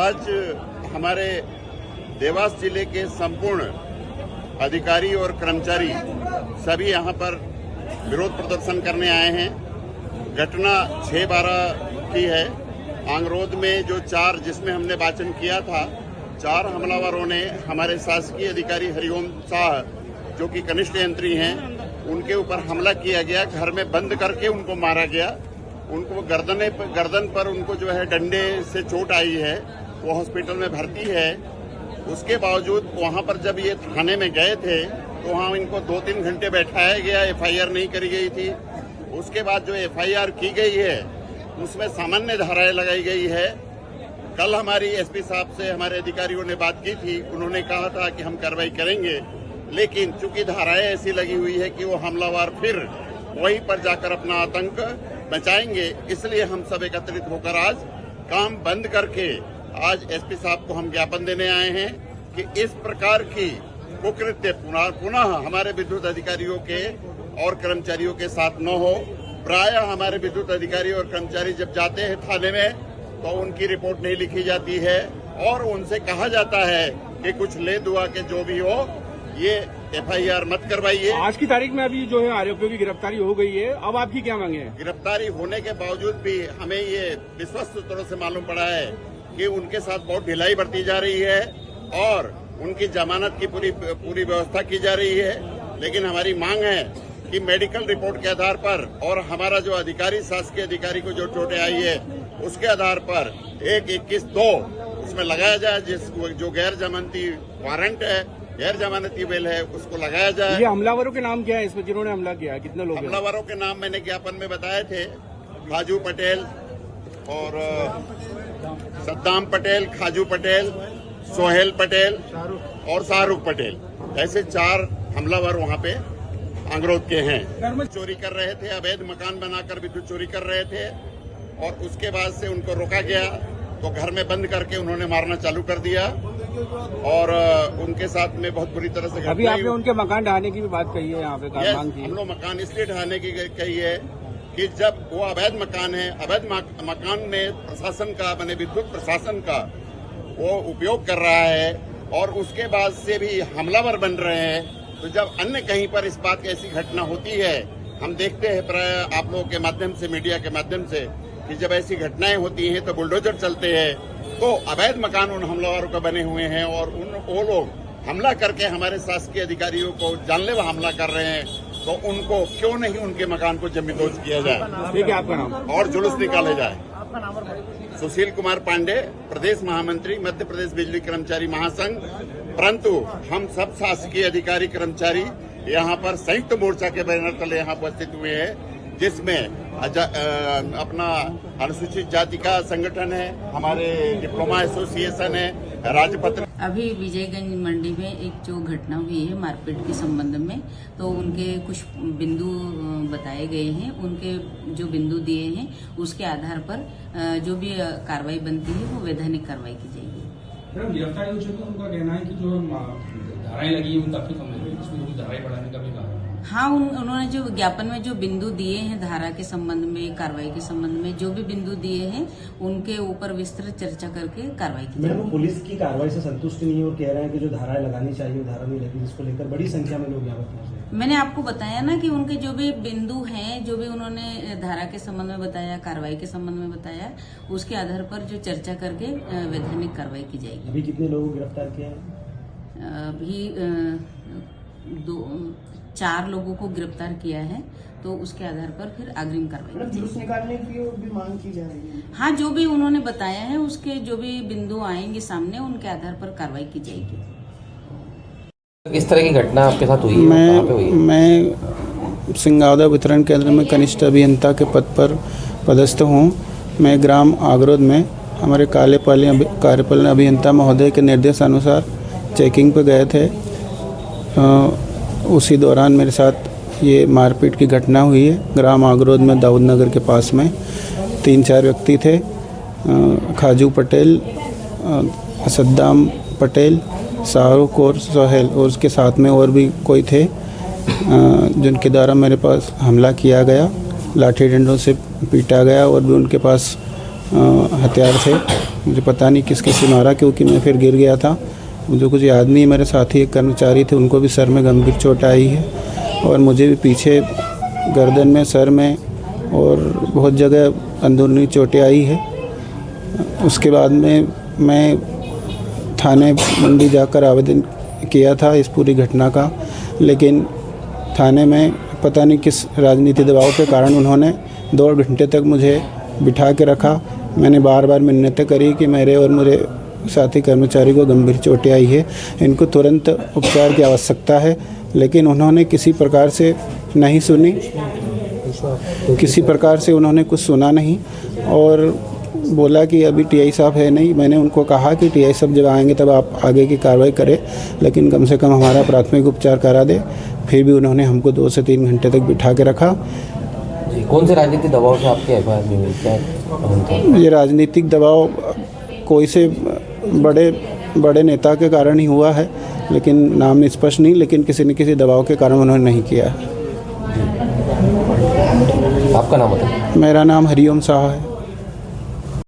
आज हमारे देवास जिले के संपूर्ण अधिकारी और कर्मचारी सभी यहाँ पर विरोध प्रदर्शन करने आए हैं। घटना 6/12 की है। आंगरोध में जो 4 जिसमें हमने वाचन किया था, 4 हमलावरों ने हमारे शासकीय अधिकारी हरिओम शाह जो कि कनिष्ठ यंत्री हैं, उनके ऊपर हमला किया गया। घर में बंद करके उनको मारा गया। उनको गर्दन पर उनको जो है डंडे से चोट आई है। वो हॉस्पिटल में भर्ती है। उसके बावजूद वहां पर जब ये थाने में गए थे तो वहां इनको 2-3 घंटे बैठाया गया। एफआईआर नहीं करी गई थी। उसके बाद जो एफआईआर की गई है उसमें सामान्य धाराएं लगाई गई है। कल हमारी एसपी साहब से हमारे अधिकारियों ने बात की थी। उन्होंने कहा था कि हम कार्रवाई करेंगे, लेकिन चूंकि धाराएं ऐसी लगी हुई है कि वो हमलावर फिर वहीं पर जाकर अपना आतंक बचाएंगे, इसलिए हम सब एकत्रित होकर आज काम बंद करके आज एसपी साहब को हम ज्ञापन देने आए हैं कि इस प्रकार की कुकृत्य पुनः हमारे विद्युत अधिकारियों के और कर्मचारियों के साथ न हो। प्रायः हमारे विद्युत अधिकारी और कर्मचारी जब जाते हैं थाने में तो उनकी रिपोर्ट नहीं लिखी जाती है और उनसे कहा जाता है कि कुछ ले दुआ के जो भी हो ये एफआईआर मत करवाइए। आज की तारीख में अभी जो है आरोपियों की गिरफ्तारी हो गई है। अब आपकी क्या मांगे हैं? गिरफ्तारी होने के बावजूद भी हमें ये विश्वस्त तरह से मालूम पड़ा है कि उनके साथ बहुत ढिलाई बरती जा रही है और उनकी जमानत की पूरी व्यवस्था की जा रही है। लेकिन हमारी मांग है कि मेडिकल रिपोर्ट के आधार पर और हमारा जो अधिकारी शासकीय अधिकारी को जो चोटें आई है उसके आधार पर 1-21-2 उसमें लगाया जाए। जो गैर जमानती वारंट है, गैर जमानती बेल है, उसको लगाया जाए। ये हमलावरों के नाम क्या है इसमें जिन्होंने हमला किया? कितने लोग? हमलावरों के नाम मैंने ज्ञापन में बताए थे। खाजू पटेल और सद्दाम पटेल, खाजू पटेल, सोहेल पटेल और शाहरुख पटेल, ऐसे 4 हमलावर वहाँ पे आंगरोध के हैं। चोरी कर रहे थे, अवैध मकान बनाकर विद्युत चोरी कर रहे थे और उसके बाद से उनको रोका गया तो घर में बंद करके उन्होंने मारना चालू कर दिया और उनके साथ में बहुत बुरी तरह से अभी आपने उनके मकान ढहाने की भी बात कही है यहाँ पे? हम लोग मकान इसलिए ढहाने की कही है कि जब वो अवैध मकान है, अवैध मकान में प्रशासन का माने विद्युत प्रशासन का वो उपयोग कर रहा है और उसके बाद से भी हमलावर बन रहे हैं, तो जब अन्य कहीं पर इस बात की ऐसी घटना होती है, हम देखते हैं प्राय आप लोगों के माध्यम से, मीडिया के माध्यम से, कि जब ऐसी घटनाएं होती हैं तो बुलडोजर चलते हैं। तो अवैध मकान उन हमलावरों का बने हुए हैं और वो लोग हमला करके हमारे शासकीय अधिकारियों को जानलेवा हमला कर रहे हैं, तो उनको क्यों नहीं उनके मकान को जमींदोज किया जाए। ठीक है, आपका नाम? और जुलूस निकाले जाए। सुशील कुमार पांडे, प्रदेश महामंत्री, मध्य प्रदेश बिजली कर्मचारी महासंघ। परंतु हम सब शासकीय अधिकारी कर्मचारी यहाँ पर संयुक्त मोर्चा के बैनर तले यहाँ उपस्थित हुए हैं, जिसमें अपना अनुसूचित जाति का संगठन है, हमारे डिप्लोमा एसोसिएशन है, राजपत्र। अभी विजयगंज मंडी में एक जो घटना हुई है मारपीट के संबंध में, तो उनके कुछ बिंदु बताए गए हैं। उनके जो बिंदु दिए हैं उसके आधार पर जो भी कार्रवाई बनती है वो वैधानिक कार्रवाई की जाएगी। गिरफ्तारी हो चुकी है, उनका कहना है कि जो धाराएं लगी है काफी कम लगी, इसमें धाराएं बढ़ाने का भी कहा। हाँ, उन्होंने जो ज्ञापन में जो बिंदु दिए हैं धारा के संबंध में, कार्रवाई के संबंध में जो भी बिंदु दिए हैं उनके ऊपर विस्तृत चर्चा करके कार्रवाई की जाएगी। पुलिस की कार्रवाई से संतुष्ट नहीं है और कह रहे हैं कि जो धाराएं लगानी चाहिए वो धारा नहीं लगी, जिसको लेकर बड़ी संख्या में लोग यहाँ पर पहुंचे। मैंने आपको बताया ना कि उनके जो भी बिंदु हैं, जो भी उन्होंने धारा के संबंध में बताया, कार्रवाई के संबंध में बताया, उसके आधार पर जो चर्चा करके वैधानिक कार्रवाई की जाएगी। अभी कितने लोगों को गिरफ्तार किया है? अभी 4 लोगों को गिरफ्तार किया है, तो उसके आधार पर फिर अग्रिम कार्रवाई जुलूस निकालने की भी मांग की जा रही है। हाँ, जो भी उन्होंने बताया है उसके जो भी बिंदु आएंगे सामने, उनके आधार पर कार्रवाई की जाएगी। इस तरह की घटना आपके साथ हुई है? कहाँ पे हुई है? मैं सिंगावदा वितरण केंद्र में कनिष्ठ अभियंता के पद पर पदस्थ हूँ। मैं ग्राम आगरोध में हमारे कार्यपालन अभियंता महोदय के निर्देशानुसार चेकिंग पे गए थे। उसी दौरान मेरे साथ ये मारपीट की घटना हुई है। ग्राम आगरोध में दाऊद नगर के पास में 3-4 व्यक्ति थे। खाजू पटेल, सद्दाम पटेल, शाहरुख और सोहेल, और उसके साथ में और भी कोई थे जिनके द्वारा मेरे पास हमला किया गया। लाठी डंडों से पीटा गया और भी उनके पास हथियार थे। मुझे पता नहीं किस किस से मारा, क्योंकि मैं फिर गिर गया था। मुझे कुछ याद नहीं है। मेरे साथी एक कर्मचारी थे, उनको भी सर में गंभीर चोट आई है और मुझे भी पीछे गर्दन में, सर में और बहुत जगह अंदरूनी चोटें आई है। उसके बाद में मैं थाने मंडी जाकर आवेदन किया था इस पूरी घटना का, लेकिन थाने में पता नहीं किस राजनीतिक दबाव के कारण उन्होंने 2 घंटे तक मुझे बिठा के रखा। मैंने बार बार मिन्नतें करी कि मेरे और मेरे साथी कर्मचारी को गंभीर चोटें आई है, इनको तुरंत उपचार की आवश्यकता है, लेकिन उन्होंने किसी प्रकार से नहीं सुनी, किसी प्रकार से उन्होंने कुछ सुना नहीं और बोला कि अभी टीआई साहब है नहीं। मैंने उनको कहा कि टीआई साहब जब आएंगे तब आप आगे की कार्रवाई करें, लेकिन कम से कम हमारा प्राथमिक उपचार करा दे। फिर भी उन्होंने हमको 2 से 3 घंटे तक बिठा के रखा। जी, कौन से राजनीतिक दबाव से आपके एफआईआर में क्या? ये राजनीतिक दबाव कोई से बड़े नेता के कारण ही हुआ है, लेकिन नाम स्पष्ट नहीं, लेकिन किसी न किसी दबाव के कारण उन्होंने नहीं किया। आपका नाम बताइए। मेरा नाम हरिओम शाह है।